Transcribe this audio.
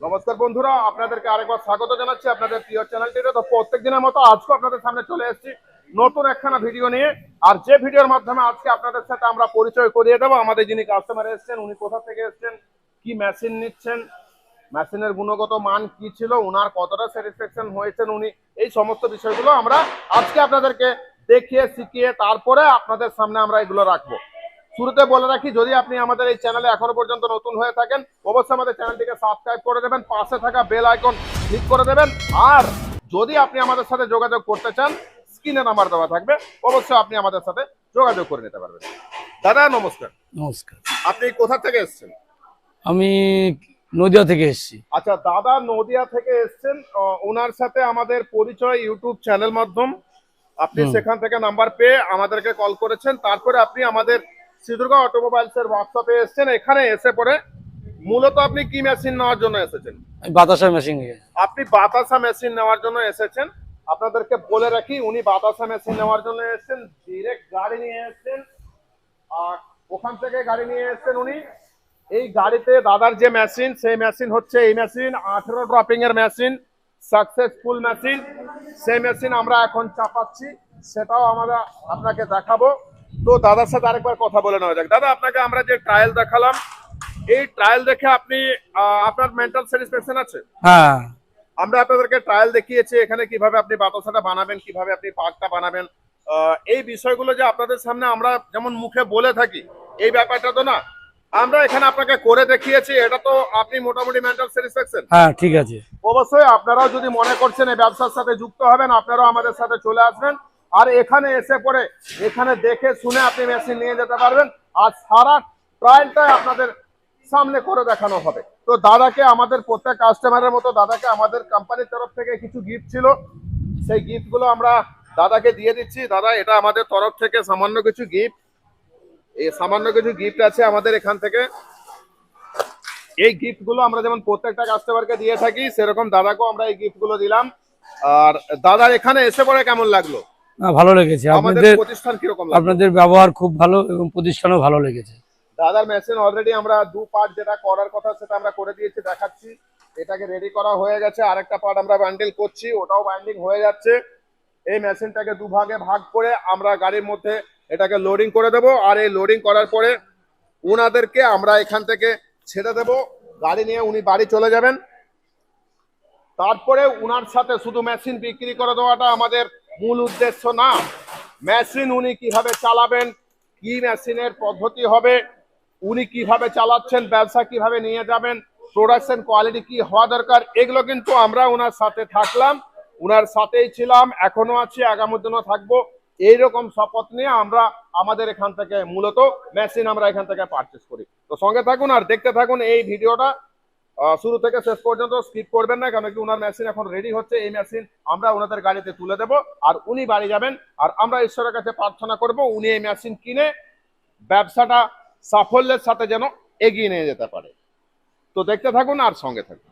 নমস্কার বন্ধুরা, আপনাদেরকে আরেকবার স্বাগত জানাচ্ছি আপনাদের প্রিয় চ্যানেলটিতে। তো প্রত্যেক দিনের মতো আজকে আপনাদের সামনে চলে এসেছি নতুন একখানা ভিডিও নিয়ে। আর যে ভিডিওর মাধ্যমে আজকে আপনাদের সাথে আমরা পরিচয় করিয়ে দেবো আমাদের যিনি কাস্টমার এসেছেন, উনি কোথা থেকে এসেছেন, কি মেশিন নিচ্ছেন, মেশিনের গুণগত মান কি ছিল, উনার কতটা স্যাটিসফ্যাকশন হয়েছেন উনি, এই সমস্ত বিষয়গুলো আমরা আজকে আপনাদেরকে দেখিয়ে শিখিয়ে তারপরে আপনাদের সামনে আমরা এগুলো রাখবো। শুরুতে বলে রাখি, যদি আপনি আমাদের এই চ্যানেলে এখনো পর্যন্ত নতুন হয়ে থাকেন অবশ্যই আমাদের চ্যানেলটিকে সাবস্ক্রাইব করে দেবেন, পাশে থাকা বেল আইকন ক্লিক করে দেবেন। আর যদি আপনি আমাদের সাথে যোগাযোগ করতে চান, স্ক্রিনে নাম্বার দেওয়া থাকবে, অবশ্যই আপনি আমাদের সাথে যোগাযোগ করে নিতে পারবেন। দাদা নমস্কার। নমস্কার। আপনি কোথা থেকে এসেছেন? আমি নদিয়া থেকে এসেছি। আচ্ছা দাদা নদিয়া থেকে এসেছেন, ওনার সাথে আমাদের পরিচয় ইউটিউব চ্যানেল মাধ্যম। আপনি সেখান থেকে নাম্বার পেয়ে আমাদেরকে কল করেছেন, তারপরে আপনি আমাদের শ্রীদুর্গা অটোমোবাইলস এর ওয়ার্কশপে এসেছেন। এখানে এসে পরে মূলত আপনি কি মেশিন নেওয়ার জন্য এসেছেন? বাতাসা মেশিন। আপনি বাতাসা মেশিন নেওয়ার জন্য এসেছেন। আপনাদেরকে বলে রাখি, উনি বাতাসা মেশিন নেওয়ার জন্য এসেছেন, ডিরেক্ট গাড়ি নিয়ে এসেছেন। আর ওখান থেকে গাড়ি নিয়ে এসেছেন উনি। এই গাড়িতে দাদার যে মেশিন, সেই মেশিন হচ্ছে এই মেশিন, 18 ড্রপিং এর মেশিন, সাকসেসফুল মেশিন। সেই মেশিন আমরা এখন চাপাচ্ছি, সেটাও আমরা আপনাকে দেখাবো। তো দাদার সাথে আরেকবার কথা বলে নেওয়া যাক। দাদা আপনাকে আমরা যে ট্রায়াল দেখালাম, এই ট্রায়াল দেখে আপনি আপনার মেন্টাল স্যাটিসফ্যাকশন আছে? হ্যাঁ, আমরা আপনাদেরকে ট্রায়াল দেখিয়েছি এখানে কিভাবে আপনি বাতাসাটা বানাবেন, কিভাবে আপনি পাকটা বানাবেন। এই বিষয়গুলো যে আপনাদের সামনে আমরা যেমন মুখে বলে থাকি, এই ব্যাপারটা তো না, আমরা এখানে আপনাকে করে দেখিয়েছি। এটা তো আপনি মোটামুটি মেন্টাল স্যাটিসফ্যাকশন? হ্যাঁ, ঠিক আছে। অবশ্যই আপনারাও যদি মনে করছেন এই ব্যবসার সাথে যুক্ত হবেন, আপনারাও আমাদের সাথে চলে আসবেন। আর এখানে এসে পরে এখানে দেখে শুনে আপনি মেশিন নিয়ে যেতে পারবেন। আর সারা ট্রায়ালটাই আপনাদের সামনে করে দেখানো হবে। তো দাদাকে, আমাদের প্রত্যেক কাস্টমারের মতো দাদাকে আমাদের কোম্পানির তরফ থেকে কিছু গিফট ছিল, সেই গিফটগুলো আমরা দাদাকে দিয়ে দিচ্ছি। দাদা এটা আমাদের তরফ থেকে সামান্য কিছু গিফট, এই সামান্য কিছু গিফট আছে আমাদের এখান থেকে। এই গিফট গুলো আমরা যেমন প্রত্যেকটা কাস্টমারকে দিয়ে থাকি, সেরকম দাদাকেও আমরা এই গিফট গুলো দিলাম। আর দাদার এখানে এসে পরে কেমন লাগলো? ভালো লেগেছে। আমাদের আপনাদের প্রতিষ্ঠান কিরকম লাগলো? আপনাদের ব্যবহার খুব ভালো এবং প্রতিষ্ঠানও ভালো লেগেছে। দাদার মেশিন অলরেডি আমরা দু পার্ট যেটা করার কথা সেটা আমরা করে দিয়েছি, দেখাচ্ছি। এটাকে রেডি করা হয়ে গেছে, আরেকটা পার্ট আমরা বান্ডিল করছি, ওটাও বাইন্ডিং হয়ে যাচ্ছে। এই মেশিনটাকে দুভাগে ভাগ করে আমরা গাড়ির মধ্যে এটাকে লোডিং করে দেব। আর এই লোডিং করার পরে উনাদেরকে আমরা এখান থেকে ছেড়ে দেব, গাড়ি নিয়ে উনি বাড়ি চলে যাবেন। তারপরে উনার সাথে শুধু মেশিন বিক্রি করে দেওয়াটা আমাদের মূল উদ্দেশ্য না। মেশিন উনি কিভাবে চালাবেন, কি মেশিনের পদ্ধতি হবে, উনি কিভাবে চালাচ্ছেন, ব্যবসা কিভাবে নিয়ে যাবেন, প্রোডাকশন কোয়ালিটি কি হওয়া দরকার, এগুলো কিন্তু আমরা ওনার সাথে থাকলাম, ওনার সাথেই ছিলাম, এখনো আছি, আগামী দিনও থাকবো। এইরকম শপথ নিয়ে আমরা আমাদের এখান থেকে মূলত মেশিন আমরা এখান থেকে পারচেস করি। তো সঙ্গে থাকুন আর দেখতে থাকুন এই ভিডিওটা শুরু থেকে শেষ পর্যন্ত, স্কিপ করবেন না, কারণ কি ওনার মেশিন এখন রেডি হচ্ছে। এই মেশিন আমরা ওনাদের গাড়িতে তুলে দেব আর উনি বাড়ি যাবেন। আর আমরা ঈশ্বরের কাছে প্রার্থনা করব উনি এই মেশিন কিনে ব্যবসাটা সাফল্যের সাথে যেন এগিয়ে নিয়ে যেতে পারে। তো দেখতে থাকুন আর সঙ্গে থাকুন।